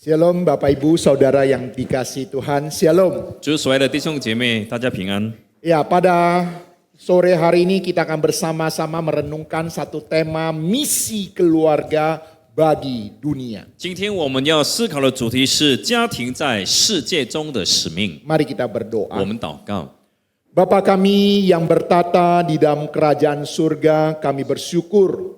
Shalom Bapak Ibu Saudara yang dikasihi Tuhan, Shalom. 主所爱的弟兄姐妹，大家平安。 Ya, pada sore hari ini kita akan bersama-sama merenungkan satu tema misi keluarga bagi dunia. 今天我们要思考的主题是家庭在世界中的使命。 Mari kita berdoa. 我们祷告， Bapa kami yang bertata di dalam kerajaan surga, kami bersyukur.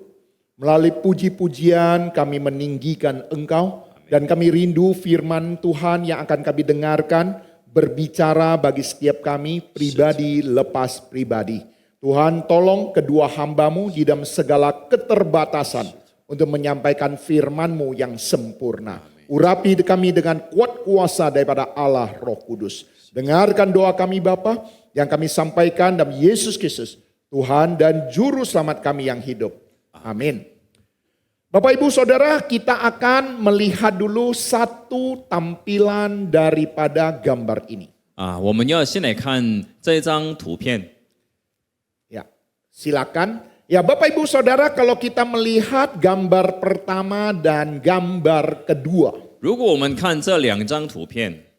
Melalui puji-pujian kami meninggikan Engkau. Dan kami rindu firman Tuhan yang akan kami dengarkan berbicara bagi setiap kami pribadi lepas pribadi. Tuhan tolong kedua hamba-Mu di dalam segala keterbatasan untuk menyampaikan firman-Mu yang sempurna. Urapi kami dengan kuat kuasa daripada Allah Roh Kudus. Dengarkan doa kami Bapa yang kami sampaikan dalam Yesus Kristus, Tuhan dan Juru Selamat kami yang hidup. Amin. Bapak Ibu Saudara, kita akan melihat dulu satu tampilan daripada gambar ini. 我们要先来看这张图片。 Ya, silakan. Ya, Bapak Ibu Saudara, kalau kita melihat gambar pertama dan gambar kedua, 如果我们看这两张图片，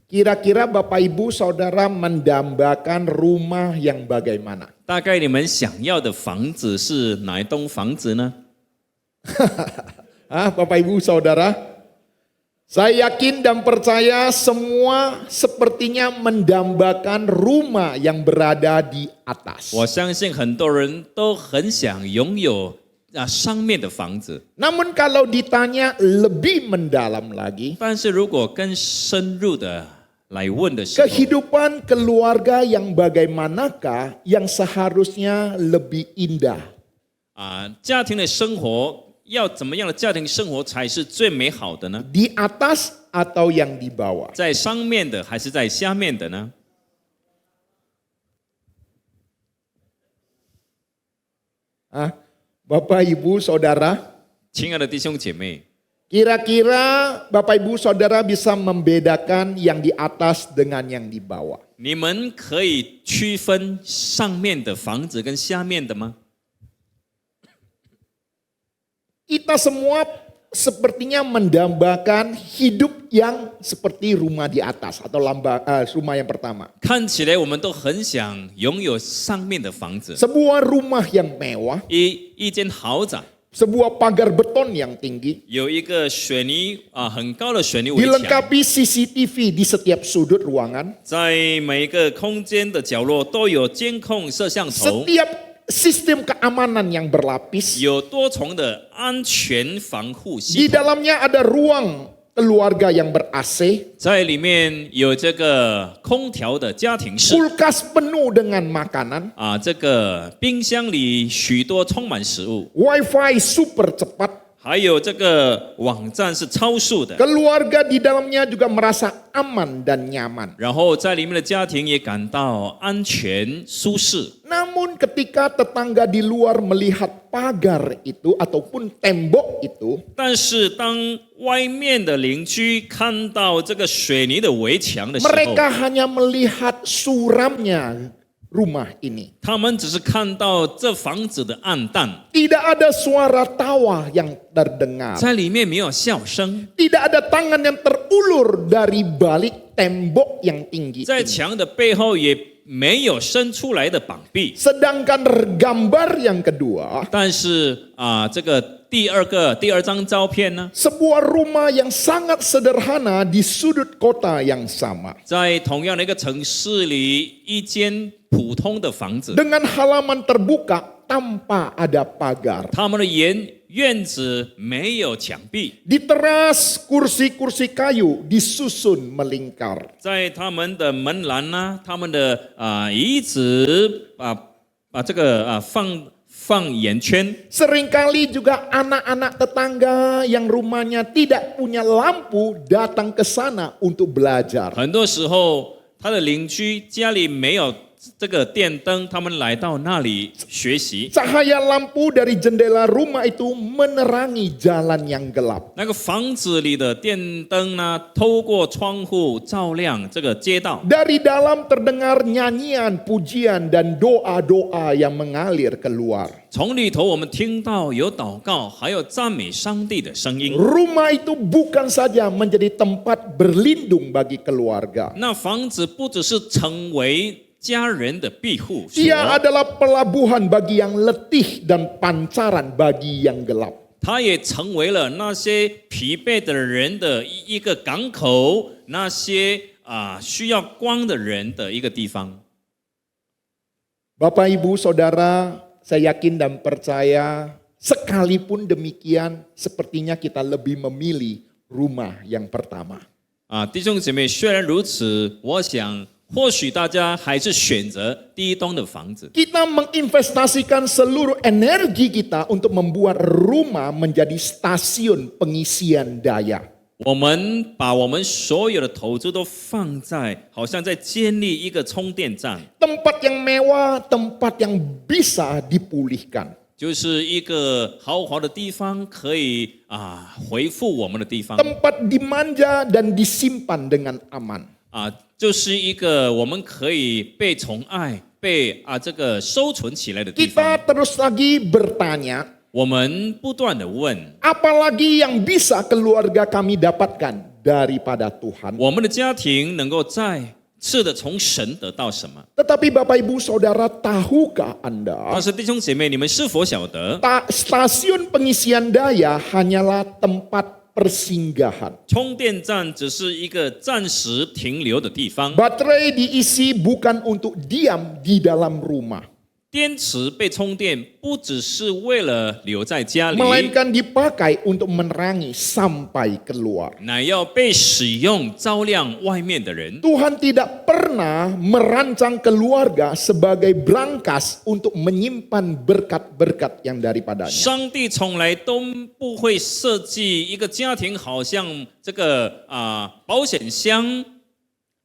kira-kira Bapak Ibu Saudara mendambakan rumah yang bagaimana? 大概你们想要的房子是哪一栋房子呢？ Bapak Ibu Saudara, saya yakin dan percaya semua sepertinya mendambakan rumah yang berada di atas. 我相信很多人都很想拥有上面的房子， Namun kalau ditanya lebih mendalam lagi, 但是如果更深入的来问的时候， kehidupan keluarga yang bagaimanakah yang seharusnya lebih indah? 家庭的生活要怎么样的家庭生活才是最美好的呢？ Di atas atau yang di bawah? 在上面的还是在下面的呢？ Bapak Ibu Saudara, 亲爱的弟兄姐妹， kira-kira Bapak Ibu Saudara bisa membedakan yang di atas dengan yang di bawah? 你们可以区分上面的房子跟下面的吗？ Kita semua sepertinya mendambakan hidup yang seperti rumah di atas atau rumah yang pertama. 看起来我们都很想拥有上面的房子， Sebuah rumah yang mewah, 一间豪宅， sebuah pagar beton yang tinggi, 有一个水泥很高的水泥围墙， dilengkapi CCTV di setiap sudut ruangan, 在每一个空间的角落都有监控摄像头， setiap sistem keamanan yang berlapis. 有多重的安全防护 Di 系统， dalamnya ada ruang keluarga yang ber-AC, 在里面有这个空调的家庭室。 kulkas penuh dengan makanan, 这个冰箱里许多充满食物， wifi super cepat, 还有这个网站是超速的， keluarga di dalamnya juga merasa aman dan nyaman. 然后在里面的家庭也感到安全舒适。 Namun ketika tetangga di luar melihat pagar itu ataupun tembok itu, 但是当外面的邻居看到这个水泥的围墙的时候， mereka hanya melihat suramnya rumah ini. 他们只是看到这房子的暗淡， Tidak ada suara tawa yang terdengar. 在里面没有笑声， Tidak ada tangan yang terulur dari balik tembok yang tinggi 在 ini. 墙的背后也没有伸出来的膀臂。 Sedangkan gambar yang kedua, 但是这个第二张照片呢， sebuah rumah yang sangat sederhana di sudut kota yang sama. 在同样的一个城市里，一间普通的房子， Dengan halaman terbuka tanpa ada pagar. 他们的院子没有墙壁， Di teras kursi-kursi kayu disusun melingkar. 在他们的门栏呢，他们的椅子把这个放圆圈。 Seringkali juga anak-anak tetangga yang rumahnya tidak punya lampu datang ke sana untuk belajar. 很多时候，他的邻居家里没有这个电灯，他们来到那里学习。 Cahaya lampu dari jendela rumah itu menerangi jalan yang gelap. 那个房子里的电灯呢，透过窗户照亮这个街道。 Dari dalam terdengar nyanyian, pujian, dan doa-doa yang mengalir keluar. 从里头我们听到有祷告，还有赞美上帝的声音。 Rumah itu bukan saja menjadi tempat berlindung bagi keluarga. 那房子不只是成为家人的庇护所， Ia adalah pelabuhan bagi yang letih dan pancaran bagi yang gelap. 它也成为了那些疲惫的人的一个港口，那些需要光的人的一个地方。 Bapak, Ibu, Saudara, saya yakin dan percaya sekalipun demikian sepertinya kita lebih memilih rumah yang pertama. 弟兄姐妹，虽然如此，我想或许大家还是选择第一栋的房子。 Kita menginvestasikan seluruh energi kita untuk membuat rumah menjadi stasiun pengisian daya. 我们把我们所有的投资都放在，好像在建立一个充电站， Tempat yang mewah, tempat yang bisa dipulihkan. 就是一个豪华的地方，可以回复我们的地方。 Tempat dimanja dan disimpan dengan aman. 就是一个我们可以被宠爱、被这个收存起来的地方。 Kita terus lagi bertanya, 我们不断的问， apalagi yang bisa keluarga kami dapatkan daripada Tuhan? 我们的家庭能够再次的从神得到什么？ Tetapi Bapak Ibu Saudara, tahukah Anda 但是弟兄姐妹，你们是否晓得， stasiun pengisian daya hanyalah tempat persinggahan. 充电站只是一个暂时停留的地方， Baterai diisi bukan untuk diam di dalam rumah, 电池被充电不只是为了留在家里， melainkan dipakai untuk menerangi sampai keluar. 乃要被使用照亮外面的人。 Tuhan tidak pernah merancang keluarga sebagai brankas untuk menyimpan berkat-berkat yang daripadanya. 上帝从来都不会设计一个家庭，好像这个保险箱。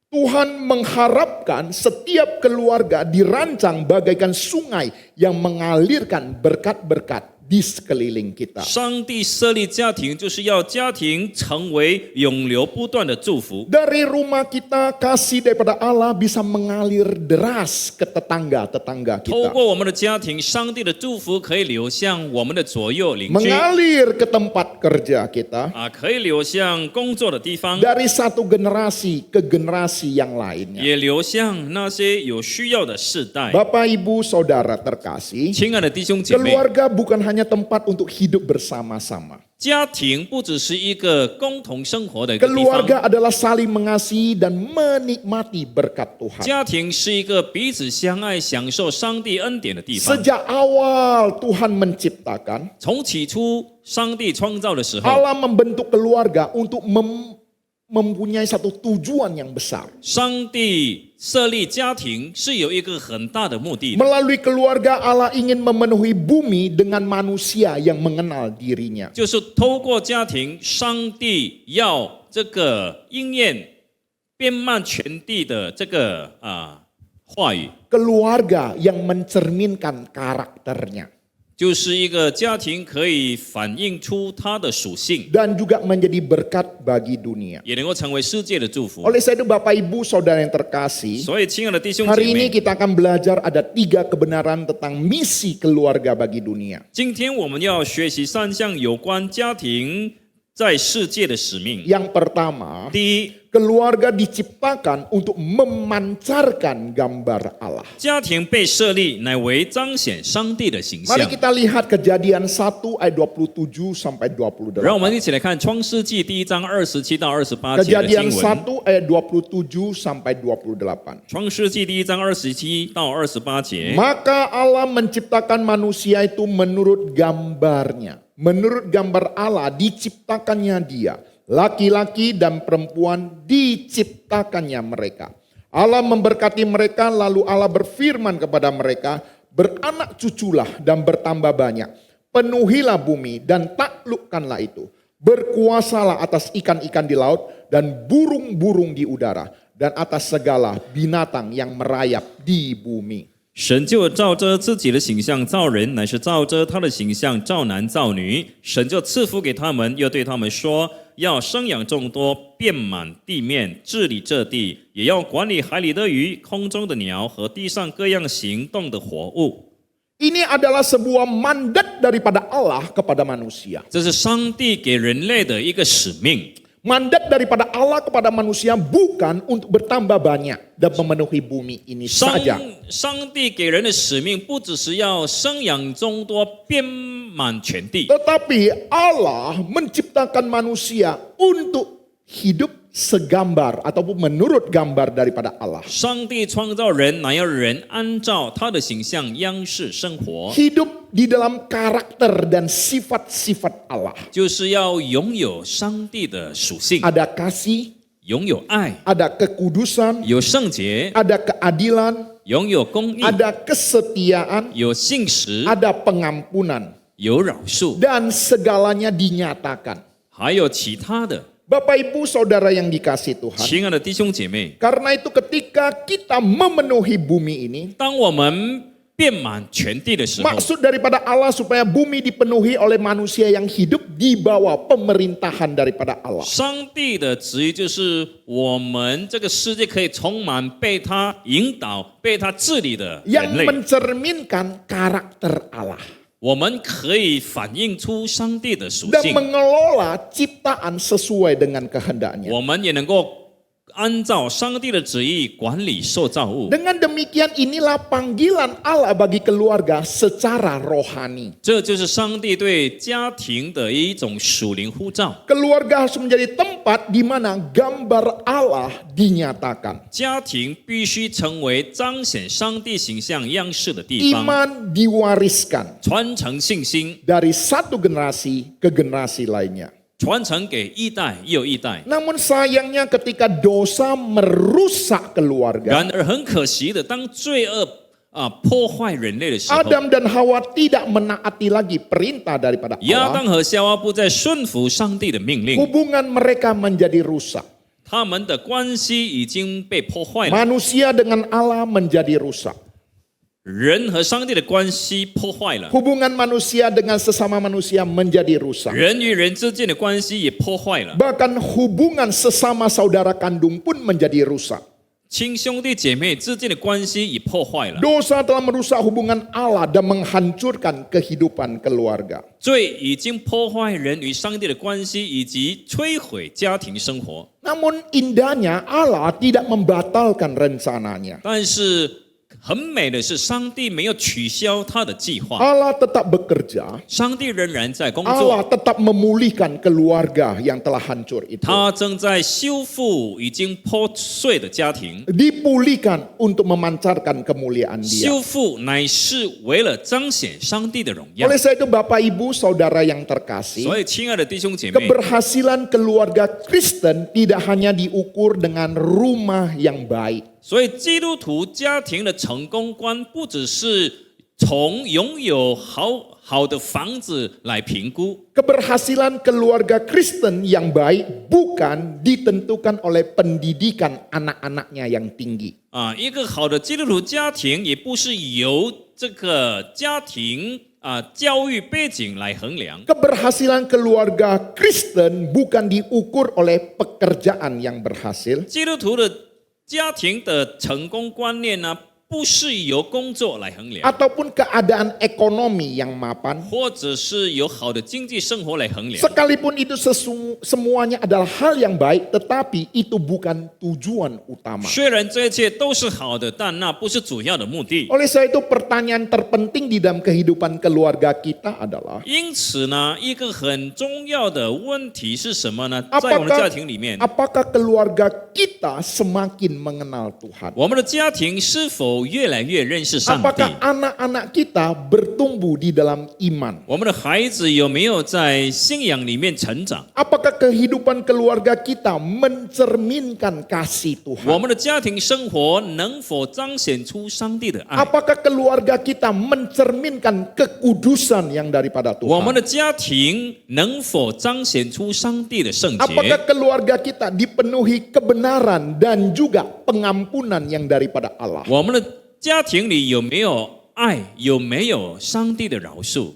Tuhan mengharapkan setiap keluarga dirancang bagaikan sungai yang mengalirkan berkat-berkat di sekeliling kita. 上帝设立家庭，就是要家庭成为永流不断的祝福。 Dari rumah kita, kasih daripada Allah bisa mengalir deras ke tetangga-tetangga 透 kita. 过我们的家庭，上帝的祝福可以流向我们的左右邻居， Mengalir ke tempat kerja kita. 可以流向工作的地方， Dari satu generasi ke generasi yang lainnya. 也流向那些有需要的世代。 Bapak, Ibu, Saudara terkasih, 亲爱的弟兄姐妹， keluarga bukan hanya tempat untuk hidup bersama-sama. 家庭不只是一个共同生活的一个地方， Keluarga adalah saling mengasihi dan menikmati berkat Tuhan. 家庭是一个彼此相爱、享受上帝恩典的地方。 Sejak awal Tuhan menciptakan, 从起初上帝创造的时候， Allah membentuk keluarga untuk mempunyai satu tujuan yang besar. 上帝设立家庭是有一个很大的目的的。 Melalui keluarga Allah ingin memenuhi bumi dengan manusia yang mengenal dirinya. 就是透过家庭，上帝要这个应验遍满全地的这个话语， Keluarga yang mencerminkan karakternya. 就是一个家庭可以反映出它的属性， Dan juga menjadi berkat bagi dunia. 也能够成为世界的祝福。 Oleh sebab itu Bapak Ibu Saudara yang terkasih, 所以，亲爱的弟兄 hari 姐 ini 妹， kita akan belajar ada 3 kebenaran tentang misi keluarga bagi dunia. 今天我们要学习3项有关家庭在世界的使命。 Yang pertama, 第一， keluarga diciptakan untuk memancarkan gambar Allah. 家庭被设立乃为彰显上帝的形象 Mari。kita lihat Kejadian 1 ayat 27 sampai 28. 让我们一起来看创世纪第1章27到28节的 Kejadian 经文。 1 ayat 27 sampai 28. 创世纪第1章27到28节。 Maka Allah menciptakan manusia itu menurut gambarnya. Menurut gambar Allah diciptakannya dia. Laki-laki dan perempuan diciptakannya mereka. Allah memberkati mereka, lalu Allah berfirman kepada mereka, beranak cuculah dan bertambah banyak. Penuhilah bumi dan taklukkanlah itu. Berkuasalah atas ikan-ikan di laut dan burung-burung di udara. dan atas segala binatang yang merayap di bumi. 神就照着自己的形象造人，乃是照着他的形象造男造女。神就赐福给他们，又对他们说：要生养众多，遍满地面，治理这地，也要管理海里的鱼、空中的鸟和地上各样行动的活物。 Ini adalah sebuah mandat daripada Allah kepada manusia. 这是上帝给人类的一个使命。 Mandat daripada Allah kepada manusia bukan untuk bertambah banyak dan memenuhi bumi ini 上 saja. 上帝给人的使命不只是要生养众多，遍满全地， Tetapi Allah menciptakan manusia untuk hidup segambar ataupun menurut gambar daripada Allah. 上帝创造人，乃要人按照他的形象样式生活， Hidup di dalam karakter dan sifat-sifat Allah. 就是要拥有上帝的属性， Ada kasih, 拥有爱， ada kekudusan, 有圣洁， ada keadilan, 拥有公义， ada kesetiaan, 有信实， ada pengampunan, 有饶恕， dan segalanya dinyatakan. 还有其他的。 Bapak Ibu Saudara yang dikasihi Tuhan, 亲爱的弟兄姐妹， karena itu ketika kita memenuhi bumi ini, 当我们遍满全地的时候， maksud daripada Allah supaya bumi dipenuhi oleh manusia yang hidup di bawah pemerintahan daripada Allah. 上帝的旨意就是我们这个世界可以充满被他引导、被他治理的 Yang 人类， mencerminkan karakter Allah. 我们可以反映出上帝的属 Dan 性， mengelola ciptaan sesuai dengan kehendaknya. 我们也能够按照上帝的旨意管理受造物。 Dengan demikian inilah panggilan Allah bagi keluarga secara rohani. 这就是上帝对家庭的一种属灵呼召。 Keluarga harus menjadi tempat di mana gambar Allah dinyatakan. 家庭必须成为彰显上帝形象样式的地方， Iman diwariskan 传承信心， dari satu generasi ke generasi lainnya. 传承给一代又一代。 Namun sayangnya ketika dosa merusak keluarga, 然而很可惜的，当罪恶破坏人类的时候， Adam dan Hawa tidak menaati lagi perintah daripada 亚 Allah. 当和夏娃不再顺服上帝的命令， Hubungan mereka menjadi rusak. 他们的关系已经被破坏了， Manusia dengan Allah menjadi rusak. 人和上帝的关系破坏了， Hubungan manusia dengan sesama manusia menjadi rusak. 人与人之间的关系也破坏了， Bahkan hubungan sesama saudara kandung pun menjadi rusak. 亲兄弟姐妹之间的关系也破坏了， Dosa telah merusak hubungan Allah dan menghancurkan kehidupan keluarga. 罪已经破坏人与上帝的关系，以及摧毁家庭生活。 Namun indahnya Allah tidak membatalkan rencananya. 但是很美的是，上帝没有取消他的计划， Allah tetap bekerja. 上帝仍然在工 Allah 作， tetap memulihkan keluarga yang telah hancur itu. 他正在修复已经破碎的家庭。 Dipulihkan untuk memancarkan kemuliaan Dia. 修复乃是为了彰显上帝的荣耀。 Oleh sebab itu Bapak Ibu Saudara yang terkasih, 所以，亲爱的弟兄姐妹， keberhasilan keluarga Kristen tidak hanya diukur dengan rumah yang baik. 所以基督徒家庭的成功观不只是从拥有好的房子来评估。 Keberhasilan keluarga Kristen yang baik bukan ditentukan oleh pendidikan anak-anaknya yang tinggi. 一个好的基督徒家庭也不是由这个家庭教育背景来衡量。 Keberhasilan keluarga Kristen bukan diukur oleh pekerjaan yang berhasil, 基督徒的家庭的成功观念呢，不是由工作来衡量， ataupun keadaan ekonomi yang mapan. 或者是由好的经济生活来衡量。 Sekalipun itu semuanya adalah hal yang baik, tetapi itu bukan tujuan utama. 虽然这一切都是好的，但那不是主要的目的。 Oleh sebab itu pertanyaan terpenting di dalam kehidupan keluarga kita adalah, 因此呢，一个很重要的问题是什么呢？在我们的家庭里面， apakah keluarga kita semakin mengenal Tuhan? 我们的家庭是否否越来越认识上帝？ Apakah anak-anak kita bertumbuh di dalam iman? 我们的孩子有没有在信仰里面成长？ Apakah kehidupan keluarga kita mencerminkan kasih 我 Tuhan? 们的家庭生活能否彰显出上帝的爱？ Apakah keluarga kita mencerminkan kekudusan yang daripada 我们 Tuhan? 的家庭能否彰显出上帝的圣洁？ Apakah keluarga kita dipenuhi kebenaran dan juga pengampunan yang daripada Allah? 我们的家庭里有没有爱？有没有上帝的饶恕？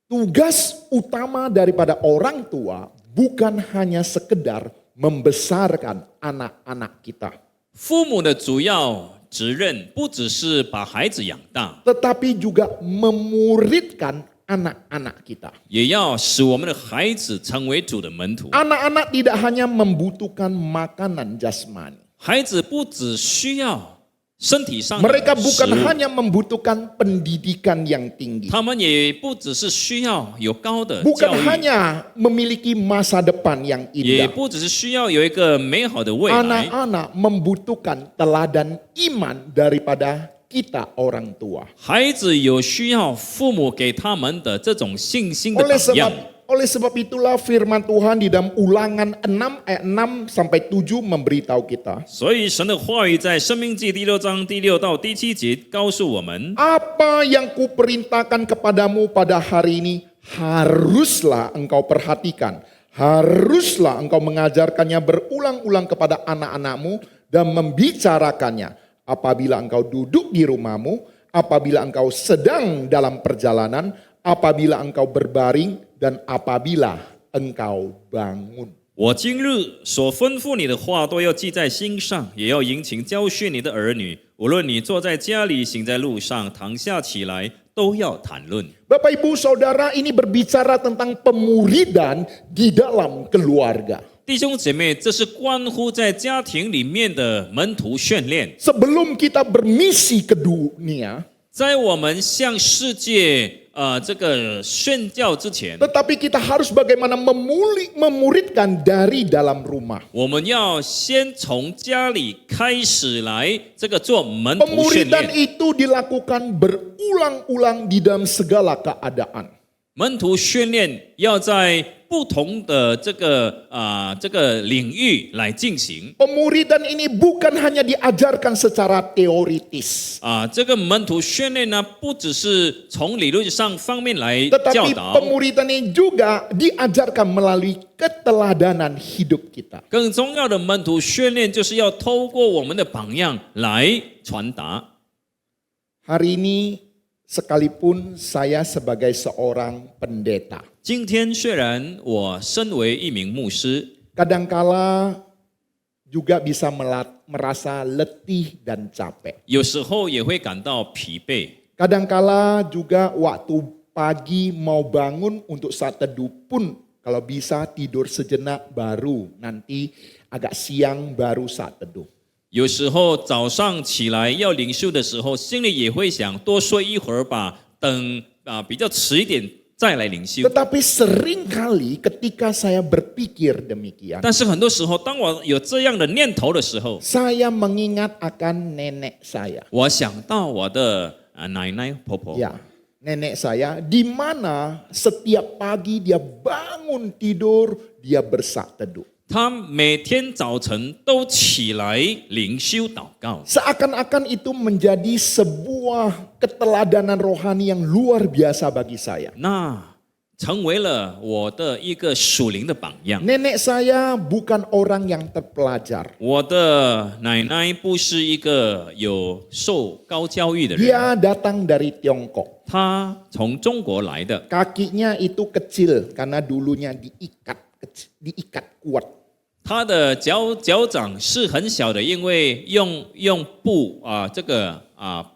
Tugas utama daripada orang tua bukan hanya sekedar membesarkan anak-anak kita, 父母的主要责任不只是把孩子养大， tetapi juga memuridkan anak-anak kita. 也要使我们的孩子成为主的门徒。 Anak-anak tidak hanya membutuhkan makanan jasmani. 孩子不只需要身体上的 Mereka 食 bukan 物， hanya membutuhkan pendidikan yang tinggi. 他们也不只是需要有高的 Bukan 教育， hanya memiliki masa depan yang 也 indah. 不只是需要有一个美好的未来。 Anak-anak membutuhkan teladan iman daripada kita orang tua. 孩子有需要父母给他们的这种信心的 Oleh 榜样。 sebab itulah firman Tuhan di dalam Ulangan 6 ayat 6 sampai 7 memberitahu kita. 所以神的话语在申命记第6章第6到第7节告诉我们， Apa yang kuperintahkan kepadamu pada hari ini haruslah engkau perhatikan. Haruslah engkau mengajarkannya berulang-ulang kepada anak-anakmu dan membicarakannya. Apabila engkau duduk di rumahmu, apabila engkau sedang dalam perjalanan, apabila engkau berbaring, dan apabila engkau bangun. 我今日所吩咐你的话都要记在心上，也要殷勤教训你的儿女。无论你坐在家里，行在路上，躺下起来，都要谈论。 Bapak Ibu Saudara, ini berbicara tentang pemuridan di dalam keluarga. 弟兄姐妹，这是关乎在家庭里面的门徒训练。 Sebelum kita bermisi ke dunia, 在我们向世界这个宣教之前， tetapi kita harus bagaimana memuridkan dari dalam rumah. 我们要先从家里开始来这个做门徒训 Pemuridan 练。 itu dilakukan berulang-ulang di dalam segala keadaan. 门徒训练要在不同的这个领域来进行。 Pemuridan ini bukan hanya diajarkan secara teoritis, 这个门徒训练呢，不只是从理论上方面来教 tetapi 导， pemuridan ini juga diajarkan melalui keteladanan hidup kita. 更重要的门徒训练就是要透过我们的榜样来传达。 Hari ini sekalipun saya sebagai seorang pendeta, 今天虽然我身为一名牧师， kadangkala juga bisa merasa letih dan capek. 有时候也会感到疲惫。 Kadangkala juga waktu pagi mau bangun untuk saat teduh pun kalau bisa tidur sejenak baru nanti agak siang baru saat teduh. 有时候早上起来要领袖的时候，心里也会想多睡一会儿吧，等比较迟一点再来领袖。 Tetapi seringkali ketika saya berpikir demikian, 但是很多时候，当我有这样的念头的时候， saya mengingat akan nenek saya. 我想到我的奶奶婆婆。 Ya, nenek saya di mana setiap pagi dia bangun tidur, dia bersak teduh. 她每天早晨都起来灵修祷告， Seakan-akan itu menjadi sebuah keteladanan rohani yang luar biasa bagi saya. 那成为了我的一个属灵的榜样。 Nenek saya bukan orang yang terpelajar. 我的奶奶不是一个有受高教育的人， Dia datang dari Tiongkok. 她从中国来的， Kakinya itu kecil karena dulunya diikat kuat. 她的脚掌是很小的，因为用布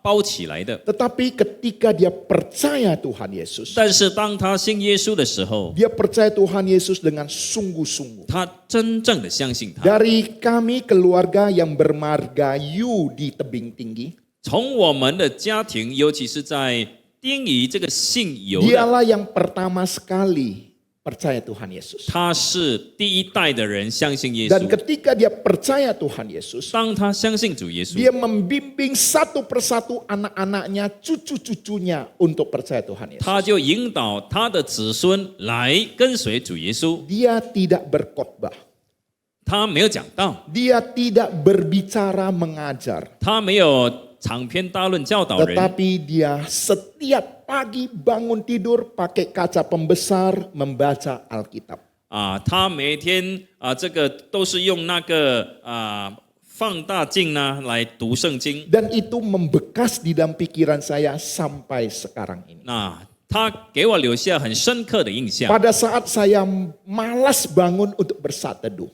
包起来的。 Tetapi ketika dia percaya Tuhan Yesus, 但是当她信耶稣的时候， dia percaya Tuhan Yesus dengan sungguh-sungguh. 她真正的相信他。 Dari kami keluarga yang bermargayu di tebing tinggi, 从我们的家庭，尤其是在丁仪这个姓尤的， dialah yang pertama sekali percaya Tuhan Yesus. 他是第一代的人相信耶 Dan 稣。 ketika dia percaya Tuhan Yesus, 当他相信主耶稣， dia membimbing satu persatu anak-anaknya, cucu-cucunya untuk percaya Tuhan Yesus. 他就引导他的子孙来跟随主耶稣。 Dia tidak berkhotbah. 他没有讲道， Dia tidak berbicara mengajar. 他没有长篇大论教导人， Tetapi dia setiap pagi bangun tidur pakai kaca pembesar membaca Alkitab. 他每天这个都是用那个放大镜呢来读圣经。 Dan itu membekas di dalam pikiran saya sampai sekarang ini. 那他给我留下很深刻的印象。 Pada saat saya malas bangun untuk bersaat teduh,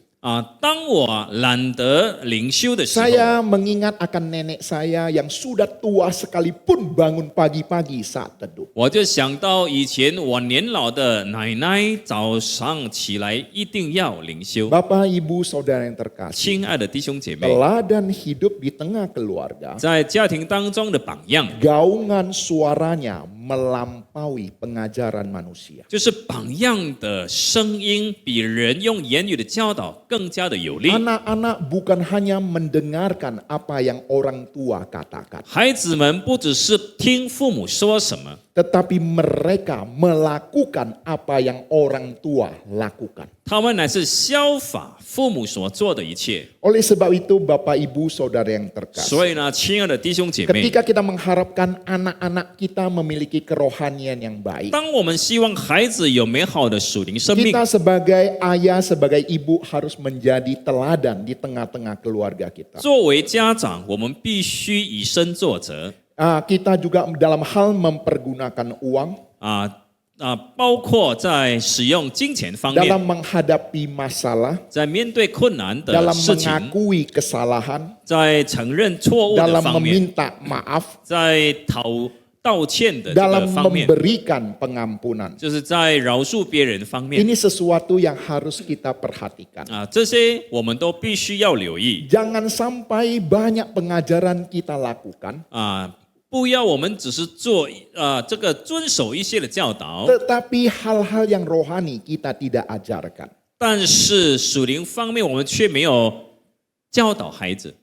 当我懒得灵修的时候， saya mengingat akan nenek saya yang sudah tua sekalipun bangun pagi-pagi saat teduh. 我就想到以前我年老的奶奶早上起来一定要灵修。 Bapak, Ibu, Saudara yang terkasih, 亲爱的弟兄姐妹， teladan hidup di tengah keluarga, 在家庭当中的榜样， gaungan suaranya melampaui pengajaran manusia. 就是榜样的声音比人用言语的教导更加的有力。 Anak-anak bukan hanya mendengarkan apa yang orang tua katakan, 孩子们不只是听父母说什么， tetapi mereka melakukan apa yang orang tua lakukan. 他们乃是效法父母所做的一切。 Oleh sebab itu, Bapak, Ibu, Saudara yang terkasih, 所以呢，亲爱的弟兄姐妹， ketika kita mengharapkan anak-anak kita memiliki kerohanian yang baik, 当我们希望孩子有美好的属灵生命， kita sebagai ayah, sebagai ibu harus menjadi teladan di tengah-tengah keluarga kita. 作为家长，我们必须以身作则 Kita juga dalam hal mempergunakan uang 包括在使用金钱方 dalam 面， menghadapi masalah, 在面对困难的 dalam 事情， mengakui kesalahan, 在承认错误的 dalam 方面， meminta maaf, 在道歉的这 dalam 个方面， memberikan pengampunan. 就是在饶恕别人方面 Ini sesuatu yang harus kita perhatikan. 这些我们都必须要留意 Jangan sampai banyak pengajaran kita lakukan, 不要我们只是做这个遵守一些的教导， tetapi hal-hal yang rohani kita tidak ajarkan. 但是属灵方面我们却没有教导孩子。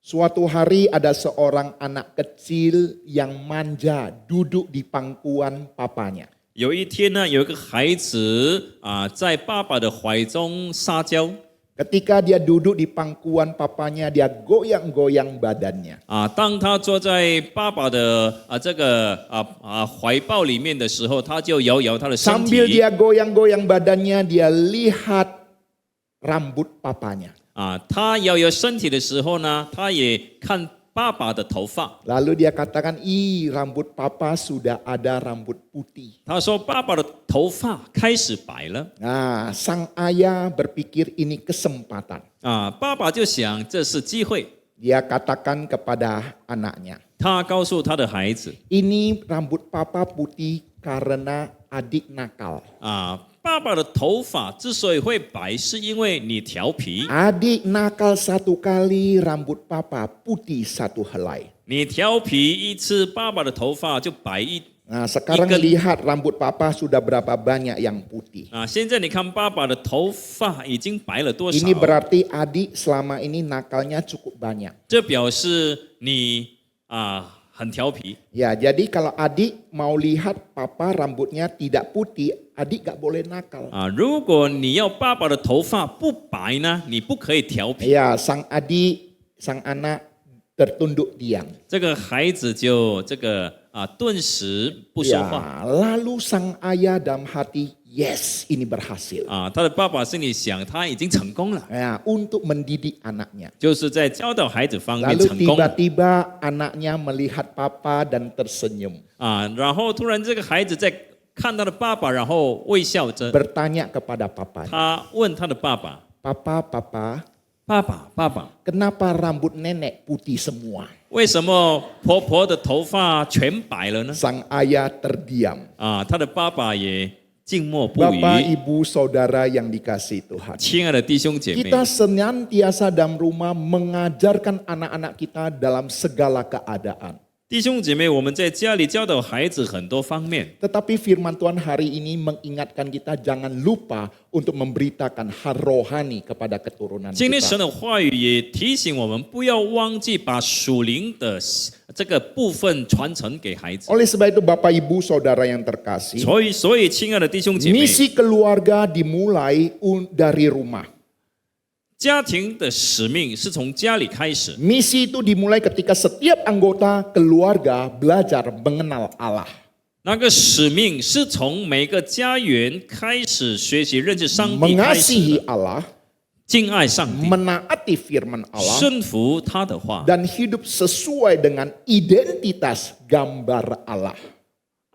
Suatu hari ada seorang anak kecil yang manja duduk di pangkuan papanya. 有一天呢，有一个孩子在爸爸的怀中撒娇 Ketika dia duduk di pangkuan papanya, dia goyang-goyang badannya. 当他坐在爸爸的这个怀抱里面的时候，他就摇摇他的身 Sambil 体 dia goyang-goyang badannya, dia lihat rambut papanya. 他摇摇身体的时候呢，他也看爸爸的头发。 Lalu dia katakan, rambut papa sudah ada rambut putih. 他说爸爸的头发开始白了 Nah, sang ayah berpikir ini kesempatan. 爸爸就想这是机会， Dia katakan kepada anaknya, 他告诉他的孩子 ini rambut papa putih karena adik nakal. 爸爸的头发之所以会白，是因为你调皮。 Adik nakal satu kali, rambut papa putih satu helai. 你调皮一次，爸爸的头发就白一。 Nah, sekarang Ikan. lihat rambut papa sudah berapa banyak yang putih. 现在你看爸爸的头发已经白了多少？ Ini berarti adik selama ini nakalnya cukup banyak. 这表示你很调皮。 Ya, jadi kalau adik mau lihat papa rambutnya tidak putih, adik gak boleh nakal. 如果你要爸爸的头发不白呢，你不可以调皮。 Ya, sang anak tertunduk diam. 这个孩子就顿时不说话。 Ya, lalu sang ayah dalam hati, yes, ini berhasil. 他的爸爸心里想，他已经成功了， Ya, untuk mendidik anaknya. 就是在教导孩子方面 Lalu 成功。 tiba-tiba anaknya melihat papa dan tersenyum. 然后突然这个孩子在看他的爸爸，然后微笑着， Bertanya kepada papa, 他问他的爸爸 papa, 爸爸， kenapa rambut nenek putih semua? 为什么婆婆的头发全白了呢？ Sang ayah terdiam. 他的爸爸也静默不语。 Bapak, Ibu, Saudara yang dikasihi Tuhan. 亲爱的弟兄姐妹， Kita senantiasa dalam rumah mengajarkan anak-anak kita dalam segala keadaan. 弟兄姐妹，我们在家里教导孩子很多方面， Tetapi firman Tuhan hari ini mengingatkan kita jangan lupa untuk memberitakan hal rohani kepada keturunan 今天 kita. 神的话语也提醒我们，不要忘记把属灵的这个部分传承给孩子。 Oleh sebab itu Bapak Ibu Saudara yang terkasih, 所以，亲爱的弟兄姐妹， misi keluarga dimulai dari rumah. 家庭的使命是从家里开始。 Misi itu dimulai ketika setiap anggota keluarga belajar mengenal Allah. 那个使命是从每个家园开始学习认识上帝开始 Mengasihi 的， Allah, 敬爱上帝， menaati firman Allah, 顺服他的话， dan hidup sesuai dengan identitas gambar Allah.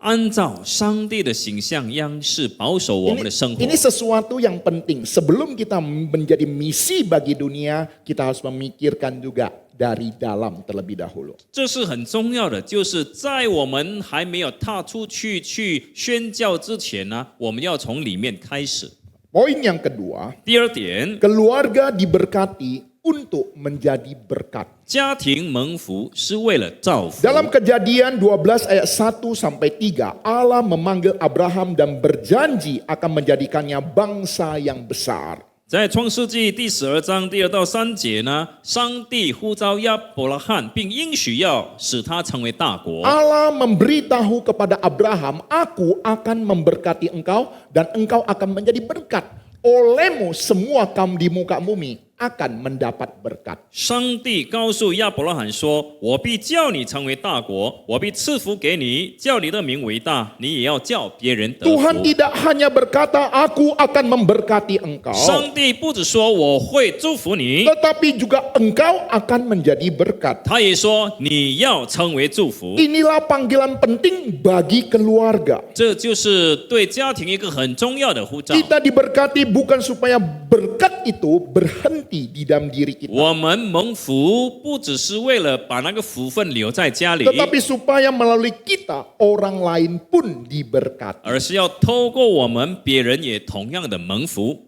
按照上帝的形象样式保守我们的生活。 Ini sesuatu yang penting. Sebelum kita menjadi misi bagi dunia, kita harus memikirkan juga dari dalam terlebih dahulu. 这是很重要的，就是在我们还没有踏出去宣教之前呢，我们要从里面开始。 Poin yang kedua, 第二点， keluarga diberkati untuk menjadi berkat. 家庭蒙福是为了造福。 Dalam Kejadian 12 ayat 1 sampai 3, Allah memanggil Abraham dan berjanji akan menjadikannya bangsa yang besar. 在创世纪第12章第2到3节呢，上帝呼召亚伯拉罕，并应许要使他成为大国。 Allah memberitahu kepada Abraham, aku akan memberkati engkau dan engkau akan menjadi berkat. Olehmu semua kaum di muka bumi akan mendapat berkat. 上帝告诉亚伯拉罕说：“我必叫你成为大国，我必赐福给你，叫你的名为大，你也要叫别人得福。” Tuhan tidak hanya berkata, aku akan memberkati engkau, 上帝不只说我会祝福你， tetapi juga engkau akan menjadi berkat. 他也说你要成为祝福。 Inilah panggilan penting bagi keluarga. 这就是对家庭一个很重要的呼召。 Kita diberkati bukan supaya berkat itu berhenti di dalam diri kita, 我们蒙福不只是为了把那个福分留在家里， tetapi supaya melalui kita orang lain pun diberkati. 而是要透过我们，别人也同样的蒙福。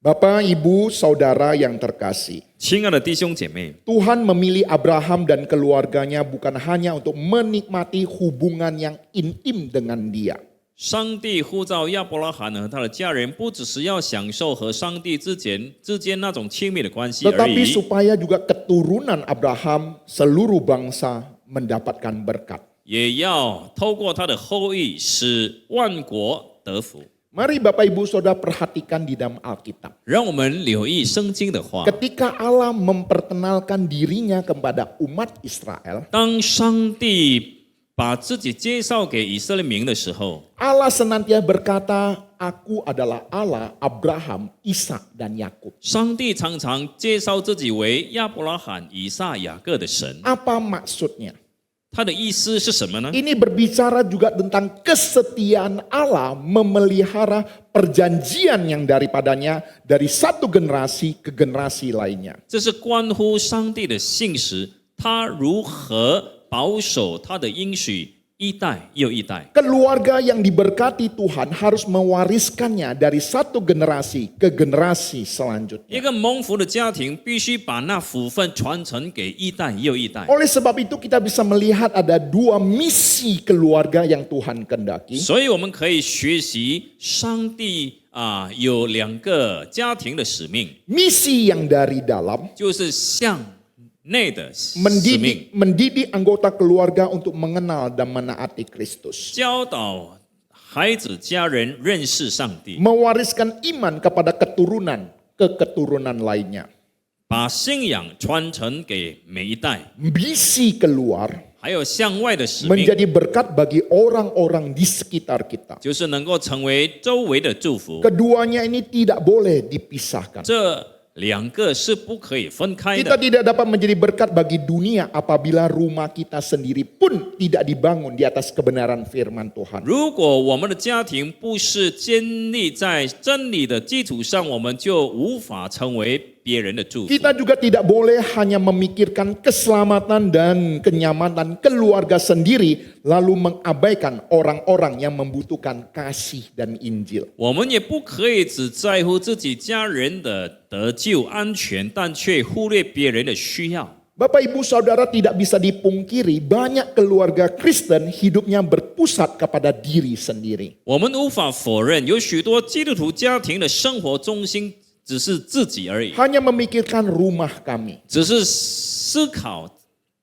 Bapak, Ibu, Saudara yang terkasih, 亲爱的弟兄姐妹， Tuhan memilih Abraham dan keluarganya bukan hanya untuk menikmati hubungan yang intim dengan Dia, 上帝呼召亚伯拉罕和他的家人，不只是要享受和上帝之间那种亲密的关系而 tetapi 已， supaya juga keturunan Abraham seluruh bangsa mendapatkan berkat. 也要透过他的后裔使万国得福。 Mari Bapak Ibu Saudara perhatikan di dalam Alkitab. 让我们留意圣经的话， Ketika Allah memperkenalkan dirinya kepada umat Israel, 当上帝把自己介绍给以色列民的时候， Allah senantiasa berkata, aku adalah Allah Abraham, Ishak dan Yakub. 上帝常常介绍自己为亚伯拉罕、以撒、雅各的神。 Apa maksudnya? 他的意思是什么呢？ Ini berbicara juga tentang kesetiaan Allah memelihara perjanjian yang daripadanya dari satu generasi ke generasi lainnya. 这是关乎上帝的信实，他如何保守他的应许，一代又一代。 Keluarga yang diberkati Tuhan harus mewariskannya dari satu generasi ke generasi selanjutnya. 一个蒙福的家庭必须把那福分传承给一代又一代。 Oleh sebab itu kita bisa melihat ada dua misi keluarga yang Tuhan kehendaki. 所以我们可以学习上帝有两个家庭的使命， Misi yang dari dalam 就是向内的使命， mendidik anggota keluarga untuk mengenal dan menaati Kristus. 教导孩子、家人认识上帝， Mewariskan iman kepada keturunan ke keturunan lainnya. 把信仰传承给每一代。 Misi keluar 还有向外的使命， menjadi berkat bagi orang-orang di sekitar kita. 就是能够成为周围的祝福。 Keduanya ini tidak boleh dipisahkan. 这两个是不可以分开 Kita 的。 tidak dapat menjadi berkat bagi dunia apabila rumah kita sendiri pun tidak dibangun di atas kebenaran firman Tuhan. 如果我们的家庭不是建立在真理的基础上，我们就无法成为别人的祝福。 Kita juga tidak boleh hanya memikirkan keselamatan dan kenyamanan keluarga sendiri lalu mengabaikan orang-orang yang membutuhkan kasih dan Injil. 我们也不可以只在乎自己家人的得救安全，但却忽略别人的需要。Bapak Ibu Saudara, tidak bisa dipungkiri banyak keluarga Kristen hidupnya berpusat kepada diri sendiri. 我们无法否认，有许多基督徒家庭的生活中心只是自己而已， Hanya memikirkan rumah kami, 只是思考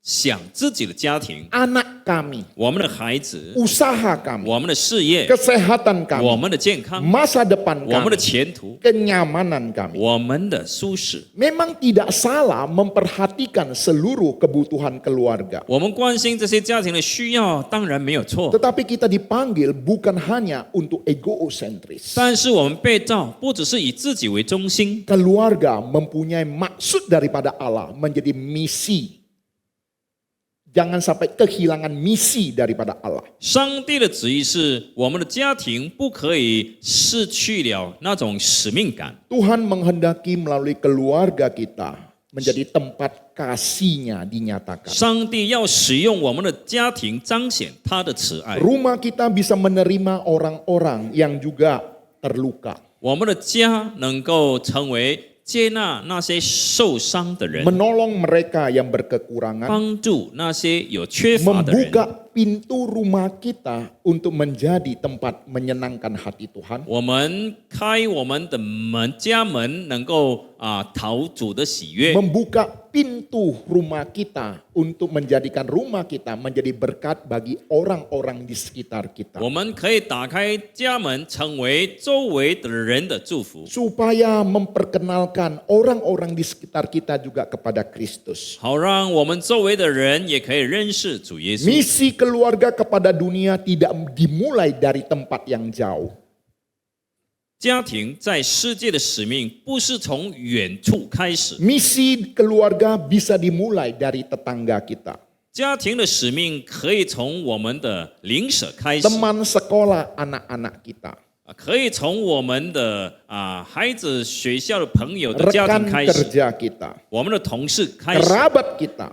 想自己的家庭， anak kami, 我们的孩子， usaha kami, 我们的事业， kesehatan 我 kami, 们的健康， masa depan 我们的 kami, 前途， kenyamanan kami. 我们的舒适。 Memang tidak salah memperhatikan seluruh kebutuhan keluarga. 我们关心这些家庭的需要，当然没有错。 Tetapi kita dipanggil bukan hanya untuk egosentris. 但是我们被造不只是以自己为中心， Keluarga mempunyai maksud daripada Allah menjadi misi. Jangan sampai kehilangan misi daripada Allah. 上帝的旨意是我们的家庭不可以失去了那种使命感。 Tuhan menghendaki melalui keluarga kita menjadi tempat kasih-Nya dinyatakan. 上帝要使用我们的家庭彰显他的慈爱。 Rumah kita bisa menerima orang-orang yang juga terluka. 我们的家能够成为接纳那些受伤的人， Menolong mereka yang berkekurangan. 帮助那些有缺乏的人。 Membuka pintu rumah kita untuk menjadi tempat menyenangkan hati Tuhan. 我们开我们的门，家门能够讨主的喜悦， Membuka pintu rumah kita untuk menjadikan rumah kita menjadi berkat bagi orang-orang di sekitar kita. 我们可以打开家门，成为周围的人的祝福， Supaya memperkenalkan orang-orang di sekitar kita juga kepada Kristus. 好让我们周围的人也可以认识主耶稣。 Misi keluarga kepada dunia tidak dimulai dari tempat yang jauh. 家庭在世界的使命不是从远处开始， Misi keluarga bisa dimulai dari tetangga kita. 家庭的使命可以从我们的邻舍开始， Teman sekolah anak-anak kita. 可以从我们的孩子学校的朋友的家 Rekan 庭开始， kerja kita. 我们的同事开始， Kerabat kita.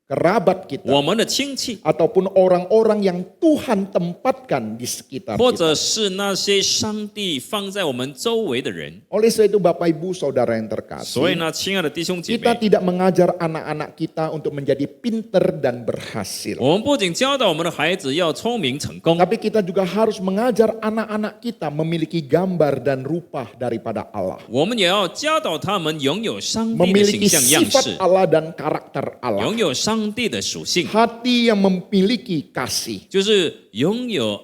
Kerabat kita. 我们的亲戚， Ataupun orang-orang yang Tuhan tempatkan di sekitar 或 kita. 者是那些上帝放在我们周围的人。 Oleh sebab itu Bapak Ibu Saudara yang 所以 terkasih, 呢，亲爱的弟兄姐 kita 妹， tidak mengajar anak-anak kita untuk menjadi pinter dan berhasil. 我们不仅教导我们的孩子要聪明成功， Tapi kita juga harus mengajar anak-anak kita memiliki gambar dan rupa daripada Allah. 我们也要教导他们拥有上帝的形 Memiliki 象样 sifat 式， Allah dan karakter Allah. 拥有上帝的属性， Hati yang memiliki kasih. 就是拥有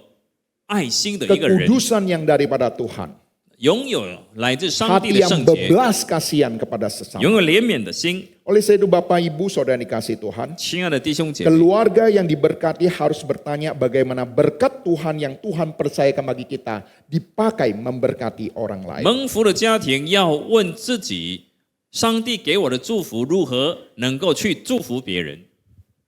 爱心的一个人， Kekudusan yang daripada Tuhan. 拥有来自上帝 Hati 的 yang 圣洁， bebelas kasihan kepada sesama. 拥有怜悯的心。 Oleh sebab itu Bapak Ibu Saudara yang dikasih Tuhan, 亲爱的弟兄姐妹， keluarga yang diberkati harus bertanya bagaimana berkat Tuhan yang Tuhan percayakan bagi kita dipakai memberkati orang lain. 蒙福的家庭要问自己，上帝给我的祝福如何能够去祝福别人？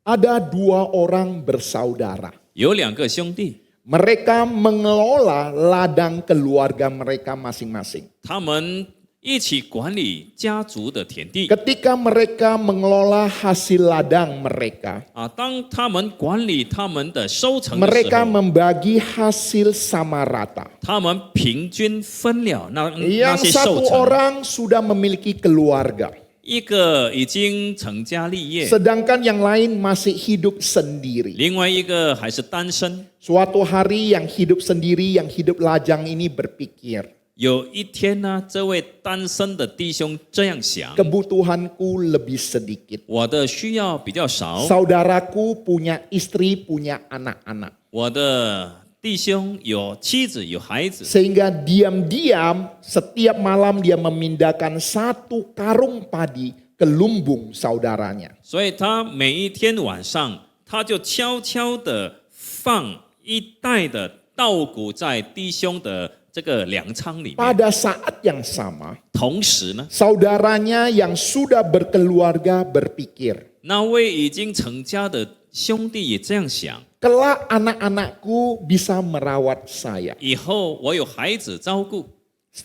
Ada dua orang bersaudara. 有两个兄弟， Mereka mengelola ladang keluarga mereka masing-masing. 他们一起管理家族的田地 Ketika mereka mengelola hasil ladang mereka, 当他们管理他们的收成的时 mereka 候， membagi hasil sama rata. 他们平均分了那 Yang 些收 satu 成。 orang sudah memiliki keluarga, 一个已经成家立业， sedangkan yang lain masih hidup sendiri. 另外一个还是单身。 Suatu hari yang hidup sendiri, yang hidup lajang ini berpikir, 有一天呢，这位单身的弟兄这样想： kebutuhanku lebih sedikit. 我的需要比较少， Saudaraku punya istri, punya anak-anak. 我的弟兄有妻子有孩子， Sehingga diam-diam setiap malam dia memindahkan satu karung padi ke lumbung saudaranya. 所以他每一天晚上，他就悄悄的放一袋的稻谷在弟兄的这个粮仓里面。 Pada saat yang sama, 同时呢， saudaranya yang sudah berkeluarga berpikir, 那位已经成家的兄弟也这样想： kelak anak-anakku bisa merawat saya. 以后我有孩子照顾，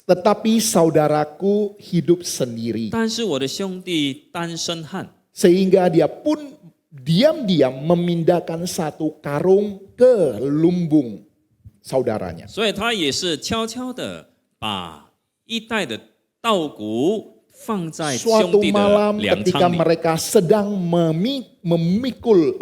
Tetapi saudaraku hidup sendiri. 但是我的兄弟单身汉， Sehingga dia pun diam-diam memindahkan satu karung ke lumbung saudaranya. 所以他也是悄悄的把一袋的稻谷放在兄 Suatu 弟的 malam 粮 ketika 仓里。 mereka sedang memikul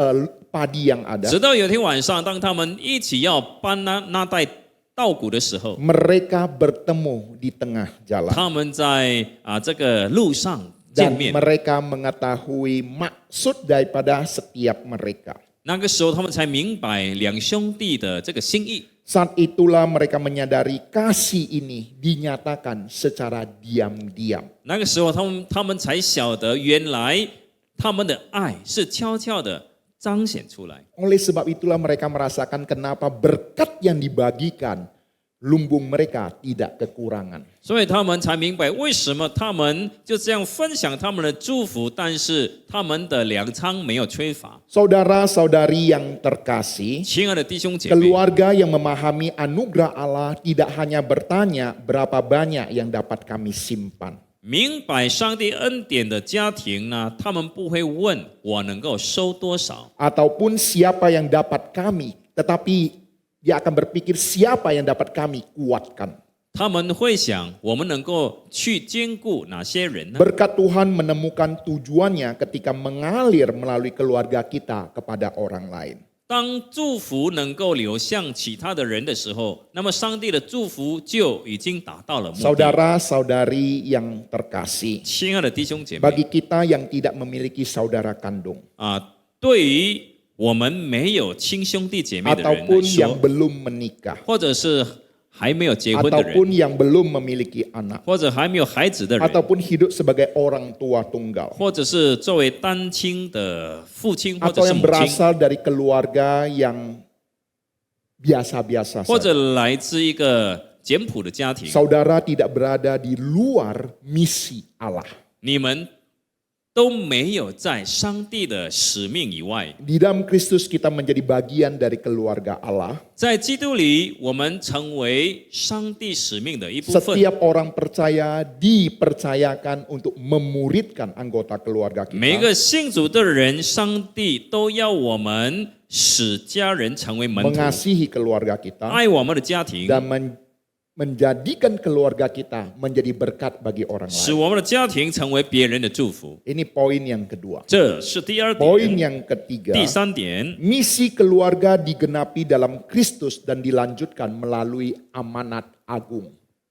padi yang ada, 直到有天晚上，当他们一起要搬那袋稻谷的时候， mereka bertemu di tengah jalan. 他们在这个路上见 Dan 面。 mereka mengetahui maksud daripada setiap mereka. 那个时候，他们才明白两兄弟的这个心意。 Saat itulah mereka menyadari kasih ini dinyatakan secara diam-diam. 那个时候，他们才晓得，原来他们的爱是悄悄的彰显出来。 Oleh sebab itulah mereka merasakan kenapa berkat yang dibagikan lumbung mereka tidak kekurangan. 所以他们才明白为什么他们就这样分享他们的祝福，但是他们的粮仓没有缺乏。 Saudara-saudari yang terkasih, 亲爱的弟兄姐妹， keluarga yang memahami anugerah Allah tidak hanya bertanya berapa banyak yang dapat kami simpan. 明白上帝恩典的家庭呢，他们不会问我能够收多少， Ataupun siapa yang dapat kami, tetapi dia akan berpikir siapa yang dapat kami kuatkan. 他们会想我们能够去兼顾哪些人呢？ Berkat Tuhan menemukan tujuannya ketika mengalir melalui keluarga kita kepada orang lain. 当祝福能够流向其他的人的时候，那么上帝的祝福就已经达到了目的。 Saudara-saudari yang terkasih, 亲爱的弟兄姐妹 bagi kita yang tidak memiliki saudara kandung 对于我们没有亲兄弟姐妹的人来 ataupun yang 说， belum menikah 或者是还没有结婚的 ataupun 人， yang belum memiliki anak 或者还没有孩子的人， ataupun hidup sebagai orang tua tunggal 或者是作为单亲的父亲或者 atau 是 yang 母亲， berasal dari keluarga yang biasa-biasa 或 saja. 者来自一个简朴的家庭， Saudara tidak berada di luar misi Allah. 你们都没有在上帝的使命以外。 Di dalam Kristus kita menjadi bagian dari keluarga Allah. 在基督里，我们成为上帝使命的一部分。 Setiap orang percaya dipercayakan untuk memuridkan anggota keluarga 每 kita. 个信主的人，上帝都要我们使家人成为门徒， Mengasihi keluarga kita 爱我们的家庭， dan menjadikan keluarga kita menjadi berkat bagi orang 使 lain. 我们的家庭成为别人的祝福。 Ini poin yang kedua. 这是第二 Poin 点。 yang ketiga. 第三点， Misi keluarga digenapi dalam Kristus dan dilanjutkan melalui amanat agung.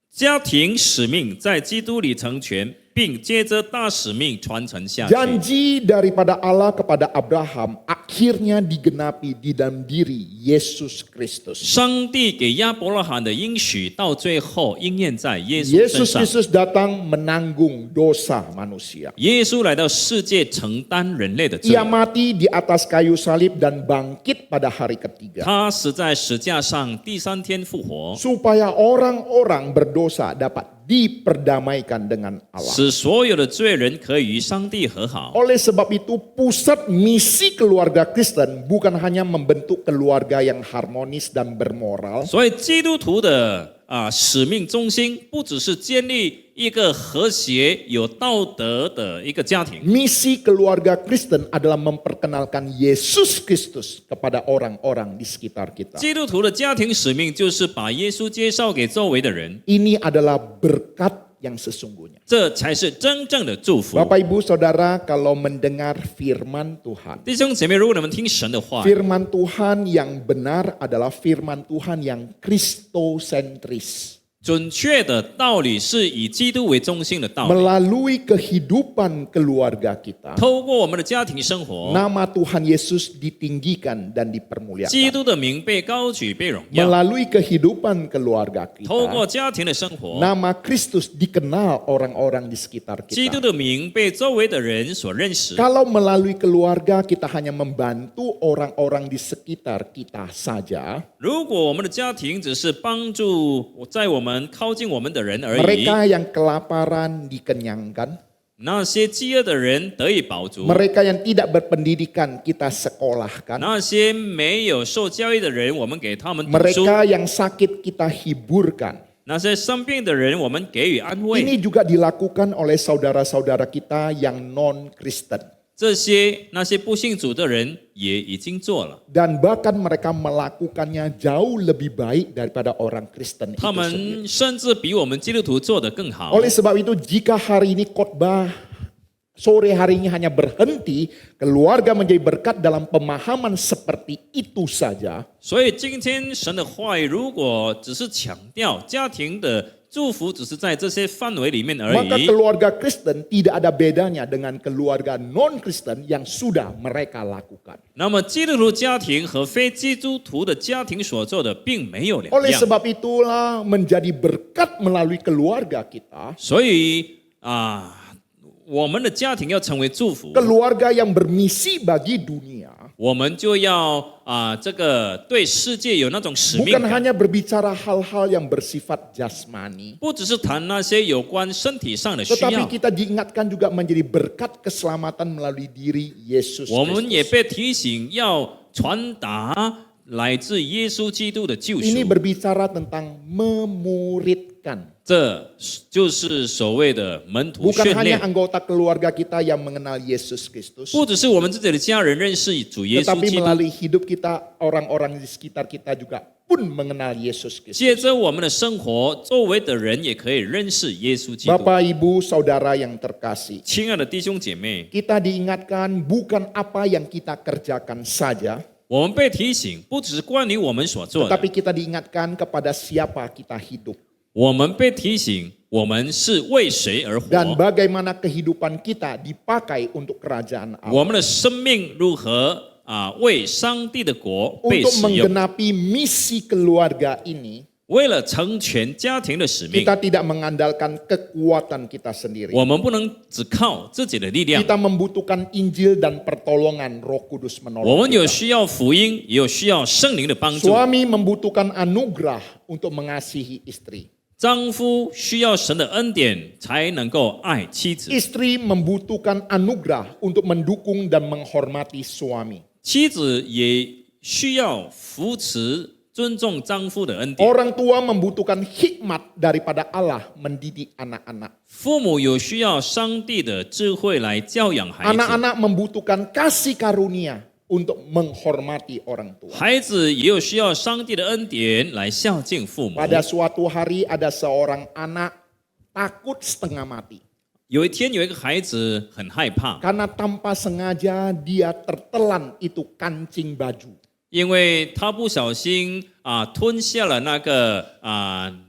家庭使命在基督里成全，并接着大使命传承下去。 Janji daripada Allah kepada Abraham akhirnya digenapi di dalam diri Yesus Kristus. 上帝给亚伯拉罕的应许，到最后应验在耶稣身 Yesus 上。 Kristus datang menanggung dosa manusia. 耶稣来到世界，承担人类的罪 Ia。mati di atas kayu salib dan bangkit pada hari ketiga. 他死在石架上，第三天复活， Supaya orang-orang berdosa dapat diperdamaikan dengan Allah. 使所有的罪人可以与上帝和好。 Oleh sebab itu pusat misi keluarga Kristen bukan hanya membentuk keluarga yang harmonis dan bermoral, 所以基督徒的使命中心，不只是建立一个和谐有道德的一个家庭。 misi keluarga Kristen adalah memperkenalkan Yesus Kristus kepada orang-orang di sekitar kita. 基督徒的家庭使命就是把耶稣介绍给周围的人， Ini adalah berkat yang sesungguhnya. 这才是真正的祝福。 Bapak Ibu Saudara, kalau mendengar firman Tuhan, 弟兄姐妹，如果你们听神的话， firman Tuhan yang benar adalah firman Tuhan yang kristosentris. 准确的道理是以基督为中心的道理。 Melalui kehidupan keluarga kita, 透过我们的家庭生活， nama Tuhan Yesus ditinggikan dan 基 dipermuliakan. 督的名被高举、被荣耀。 Melalui kehidupan keluarga 透过 kita, 家庭的生活， nama Kristus dikenal orang-orang di sekitar 基督 kita. 的名被周围的人所认识。 Kalau melalui keluarga kita hanya membantu orang-orang di sekitar kita saja, 如果我们的家庭只是帮助在我们靠近我们的人而已， mereka yang kelaparan dikenyangkan, 那些饥饿的人得以饱足， mereka yang tidak berpendidikan kita sekolahkan, 那些没有受教育的人，我们给他们读书； mereka yang sakit kita hiburkan. 那些生病的人，我们给予安慰。 Ini juga dilakukan oleh saudara-saudara kita yang non-Kristen. 那些不信主的人也已经做了， Dan bahkan mereka melakukannya jauh lebih baik daripada orang Kristen 他 itu sendiri. 们甚至比我们基督徒做得更好。 Oleh sebab itu jika hari ini khotbah sore hari ini hanya berhenti keluarga menjadi berkat dalam pemahaman seperti itu saja, 所以今天神的话语如果只是强调家庭的祝福，只是在这些范围里面而 maka 已， keluarga Kristen tidak ada bedanya dengan keluarga non-Kristen yang sudah mereka lakukan. 那么基督徒家庭和非基督徒的家庭所做的并没有两 Oleh 样。 sebab itulah menjadi berkat melalui keluarga kita, 所以我们的家庭要成为祝福， keluarga yang bermisi bagi dunia, 我们就要这个对世界有那种使命 bukan 感， hanya berbicara hal-hal yang bersifat jasmani, 不只是谈那些有关身体上的需 tetapi 要， kita diingatkan juga menjadi berkat keselamatan melalui diri Yesus 我们也 Kristus. 被提醒要传达来自耶稣基督的救 Ini 赎。 berbicara tentang memuridkan. 这就是所谓的门徒 Bukan 训 hanya 练， anggota keluarga kita yang mengenal Yesus Kristus, 不只是我们自己的家人认识主耶稣 tetapi 基督， melalui hidup kita orang-orang di sekitar kita juga pun mengenal Yesus Kristus. 借着我们的生活，周围的人也可以认识耶稣基督。 Bapak, Ibu, Saudara yang terkasih, 亲爱的弟兄姐妹， kita diingatkan bukan apa yang kita kerjakan saja, 我们被提醒，不只是关于我们所做的， tetapi kita diingatkan kepada siapa kita hidup 我们被提醒，我们是为谁而 dan 活， bagaimana kehidupan kita dipakai untuk kerajaan 我 Allah, 们的生命如何为上帝的国被 untuk 使用， menggenapi misi keluarga ini. 为了成全家庭的使命， Kita tidak mengandalkan kekuatan kita sendiri. 我们不能只靠自己的力量， Kita membutuhkan Injil dan pertolongan Roh Kudus 我 menolong 们有 kita. 需要福音，也有需要圣灵的帮助。 Suami membutuhkan anugerah untuk mengasihi istri. 丈夫需要神的恩典才能够爱妻子， Istri membutuhkan anugerah untuk mendukung dan menghormati suami. 妻子也需要扶持、尊重丈夫的恩典。 Orang tua membutuhkan hikmat daripada Allah mendidik anak-anak. 父母有需要上帝的智慧来教养孩子， Anak-anak membutuhkan kasih karunia untuk menghormati orang tua. 孩子也有需要上帝的恩典来孝敬父母。 Pada suatu hari ada seorang anak takut setengah mati. 有一天有一个孩子很害怕， Karena tanpa sengaja dia tertelan itu kancing baju. 因为他不小心吞下了那个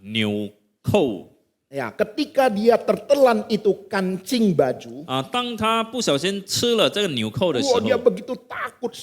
纽扣 Ya, ketika dia tertelan itu kancing baju, 当他不小心吃了这个纽扣的时 dia 候， begitu takut.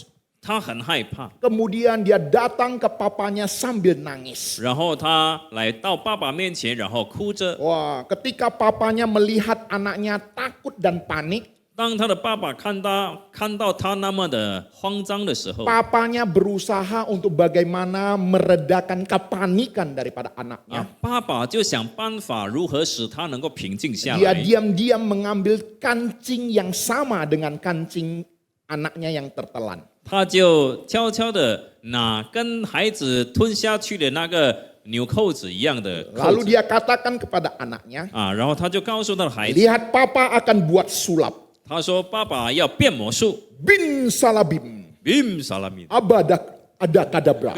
他很害怕， Kemudian dia datang ke papanya sambil nangis. 然后他来到爸爸面前，然后哭着。 Wah, ketika papanya melihat anaknya takut dan panik, 当他的爸爸看到他那么的慌张的时候， papanya berusaha untuk bagaimana meredakan kepanikan daripada anaknya. 爸爸就想办法如何使他能够平静下 Dia 来。 diam-diam mengambil kancing yang sama dengan kancing anaknya yang tertelan. 他就悄悄的拿跟孩子吞下去的那个纽扣子一样的扣 Lalu 子 dia katakan kepada anaknya, 然后他就告诉他的孩子， lihat papa akan buat sulap. 他说：“爸爸要变魔术 Bin salabim, ，bim salamin。 ada kadabra.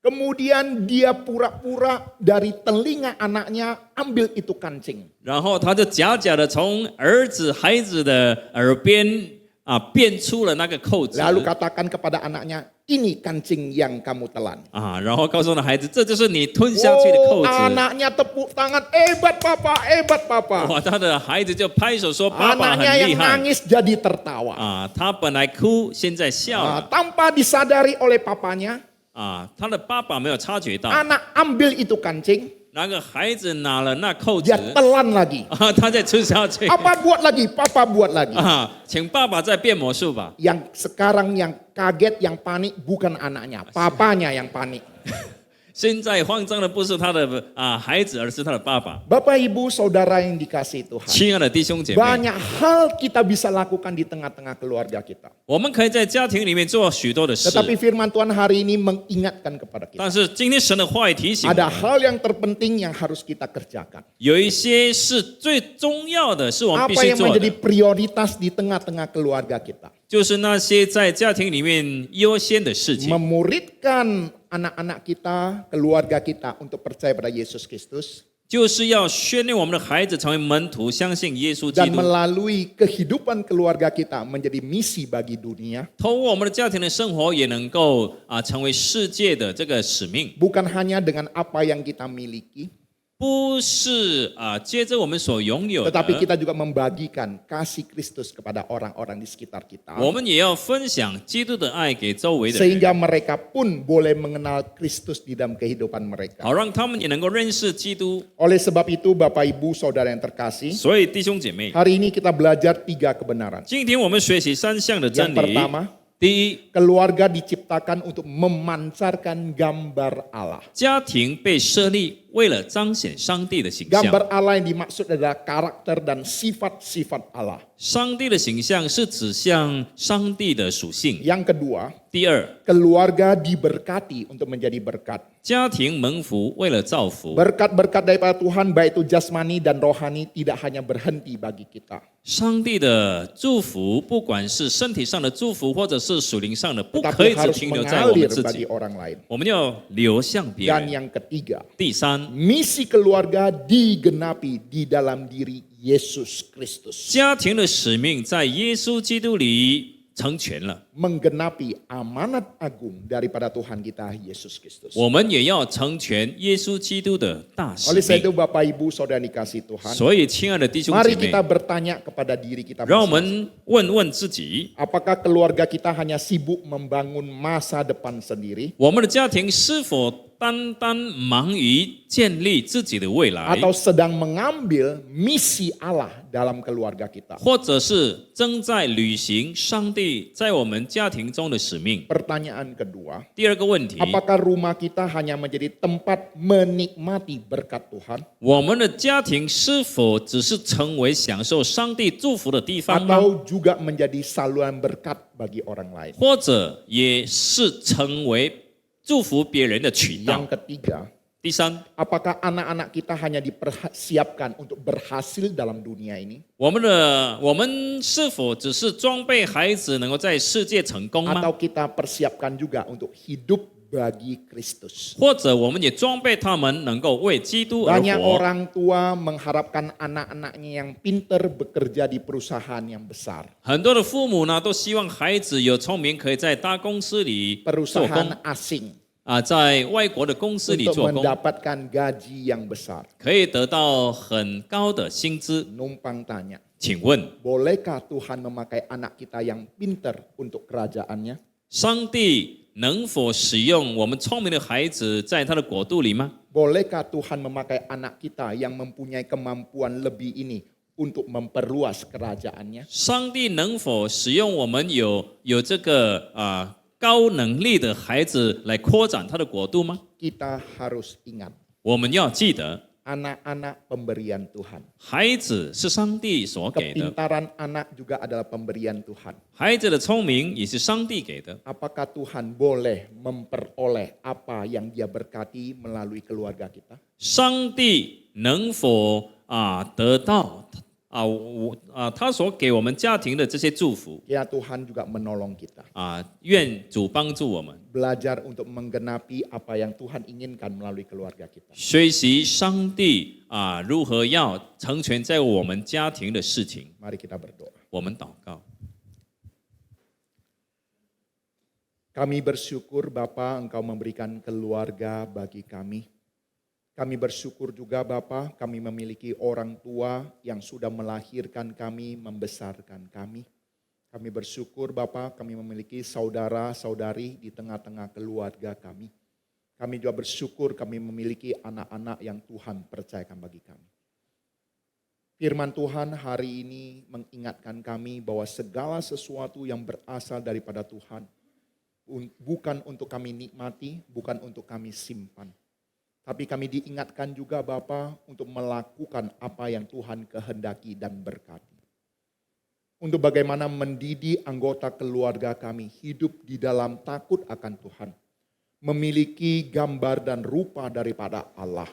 Kemudian dia pura-pura dari telinga anaknya ambil itu kancing. 然后他就假假的从孩子的耳边变出了那个扣子 Lalu katakan kepada anaknya, ini kancing yang kamu telan. 然后告诉那孩子，这就是你吞下去的扣 Oh, 子。 anaknya tepuk tangan, hebat papa, hebat papa. 哇，他的孩子就拍手说：“爸爸很 Anaknya 厉 yang 害 nangis jadi tertawa. 他本来哭，现在笑了 Tanpa disadari oleh papanya, 他的爸爸没有察觉到， anak ambil itu kancing, 那个孩子拿了那扣子 dia telan lagi. 他再吃下去 Apa buat lagi? Papa buat lagi. 请爸爸再变魔术吧。 Yang sekarang yang kaget, yang panik bukan anaknya, papanya yang panik. 现在慌张的不是他的孩子，而是他的爸爸。 Bapak Ibu Saudara yang dikasihi Tuhan. 亲爱的弟兄姐妹， Banyak hal kita bisa lakukan di tengah-tengah keluarga kita. 我们可以在家庭里面做许多的事， Tetapi firman Tuhan hari ini mengingatkan kepada kita. 但是今天神的话语提醒我 Ada 们， hal yang terpenting yang harus kita kerjakan. 有一些是最重要的，是我们必 Apa 须 yang 做 menjadi 的， prioritas di tengah-tengah keluarga kita? 就是那些在家庭里面优先的事情， Memuridkan anak-anak kita, keluarga kita untuk percaya pada Yesus Kristus. 就是要训练我们的孩子成为门徒，相信耶稣基 Dan 督。 melalui kehidupan keluarga kita menjadi misi bagi dunia. 透过我们的家庭的生活，也能够成为世界的这个使命， Bukan hanya dengan apa yang kita miliki. 不是接着我们所拥有 Tetapi 的， kita juga membagikan kasih Kristus kepada orang-orang di sekitar kita. 我们也要分享基督的爱给周围的人， Sehingga mereka pun boleh mengenal Kristus di dalam kehidupan mereka. 好让他们也能够认识基督。 Oleh sebab itu Bapak Ibu Saudara yang terkasih, 所以弟兄姐妹， hari ini kita belajar 3 kebenaran. 今天我们学习3项的真 Yang 理。 pertama, 第一， keluarga diciptakan untuk memancarkan gambar Allah. 家庭被设立为了彰显上帝的形象。 Gambar Allah yang dimaksud adalah karakter dan sifat-sifat Allah. 上帝的形象是指向上帝的属性。 Yang kedua, 第二， keluarga diberkati untuk menjadi berkat. 家庭蒙福为了造福。 Berkat-berkat daripada Tuhan baik itu jasmani dan rohani tidak hanya berhenti bagi kita. 上帝的祝福，不管是身体上的祝福，或者是属灵上的，不可 Tetapi 以只 harus 停留在我们 mengalir 自 bagi 己， orang lain. 我们要流向别 Dan 人。 yang ketiga, 第三， misi keluarga digenapi di dalam diri Yesus Kristus. 家庭的使命在耶稣基督里成全了， Menggenapi amanat agung daripada Tuhan kita Yesus Kristus. 我们也要成全耶稣基督的大使 Oleh sebab 命。 itu Bapak Ibu Saudara yang dikasihi Tuhan, 所以，亲爱的弟兄姐 mari 妹 kita，bertanya kepada diri kita 让我 masing-masing. 们问问自己： Apakah keluarga kita hanya sibuk membangun masa depan sendiri? 我们的家庭是否单单忙于建立自己的未来， Atau sedang mengambil misi Allah dalam keluarga kita? 或者是正在履行上帝在我们家庭中的使命？ Pertanyaan kedua, 第二个问题， apakah rumah kita hanya menjadi tempat menikmati berkat Tuhan? 我们的家庭是否只是成为享受上帝祝福的地方吗？ Atau juga menjadi saluran berkat bagi orang lain? 或者也是成为祝福别人的渠道？ Yang ketiga, 第三， apakah anak-anak kita hanya dipersiapkan untuk berhasil dalam dunia ini? 我们是否只是装备孩子能够在世界成功吗？ Atau kita persiapkan juga untuk hidup bagi Kristus? 或者我们也装备他们能够为基督而 Banyak 活？ orang tua mengharapkan anak-anaknya yang pinter bekerja di perusahaan yang besar. 很多的父母呢，都希望孩子有聪明，可以在大公司里做 Perusahaan 工 asing 在外国的公司里 untuk 做工， mendapatkan gaji yang besar. 可以得到很高的薪资。 Numpang tanya, 请问， bolehkah Tuhan memakai anak kita yang pinter untuk kerajaannya? 上帝能否使用我们聪明的孩子在他的国度里吗？ Bolehkah Tuhan memakai anak kita yang mempunyai kemampuan lebih ini untuk memperluas kerajaannya? 上帝能否使用我们有这个高能力的孩子来扩展他的国度吗？ Kita harus ingat, 我们要记得， anak-anak pemberian Tuhan. 孩子是上帝所给的， Kepintaran anak juga adalah pemberian Tuhan. 孩子的聪明也是上帝给的。 Apakah Tuhan boleh memperoleh apa yang Dia berkati melalui keluarga kita? 上帝能否得到他所给我们家庭的这些祝福 Ya Tuhan juga menolong kita. 愿主帮助我们 Belajar untuk menggenapi apa yang Tuhan inginkan melalui keluarga kita. 学习上帝如何要成全在我们家庭的事情。 Mari kita berdoa. 我们祷告， Kami bersyukur Bapa Engkau memberikan keluarga bagi kami. Kami bersyukur juga Bapa, kami memiliki orang tua yang sudah melahirkan kami, membesarkan kami. Kami bersyukur Bapa, kami memiliki saudara-saudari di tengah-tengah keluarga kami. Kami juga bersyukur kami memiliki anak-anak yang Tuhan percayakan bagi kami. Firman Tuhan hari ini mengingatkan kami bahwa segala sesuatu yang berasal daripada Tuhan bukan untuk kami nikmati, bukan untuk kami simpan. Tapi kami diingatkan juga Bapa untuk melakukan apa yang Tuhan kehendaki dan berkati. Untuk bagaimana mendidik anggota keluarga kami hidup di dalam takut akan Tuhan. Memiliki gambar dan rupa daripada Allah.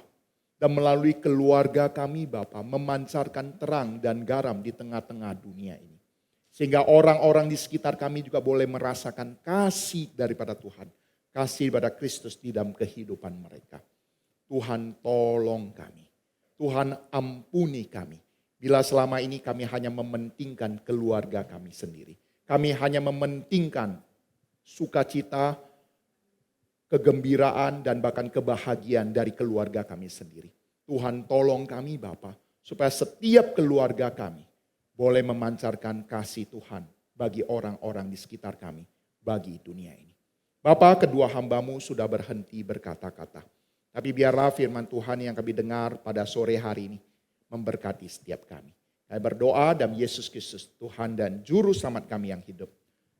Dan melalui keluarga kami Bapa memancarkan terang dan garam di tengah-tengah dunia ini. Sehingga orang-orang di sekitar kami juga boleh merasakan kasih daripada Tuhan. Kasih daripada Kristus di dalam kehidupan mereka. Tuhan tolong kami. Tuhan ampuni kami. Bila selama ini kami hanya mementingkan keluarga kami sendiri. Kami hanya mementingkan sukacita, kegembiraan, dan bahkan kebahagiaan dari keluarga kami sendiri. Tuhan tolong kami Bapa, supaya setiap keluarga kami boleh memancarkan kasih Tuhan bagi orang-orang di sekitar kami, bagi dunia ini. Bapa, kedua hambamu sudah berhenti berkata-kata. Tapi biarlah firman Tuhan yang kami dengar pada sore hari ini memberkati setiap kami. Kami berdoa dalam Yesus Kristus, Tuhan dan Juru Selamat kami yang hidup.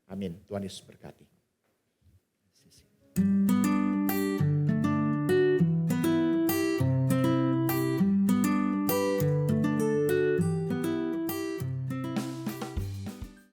Amin. Tuhan Yesus berkati.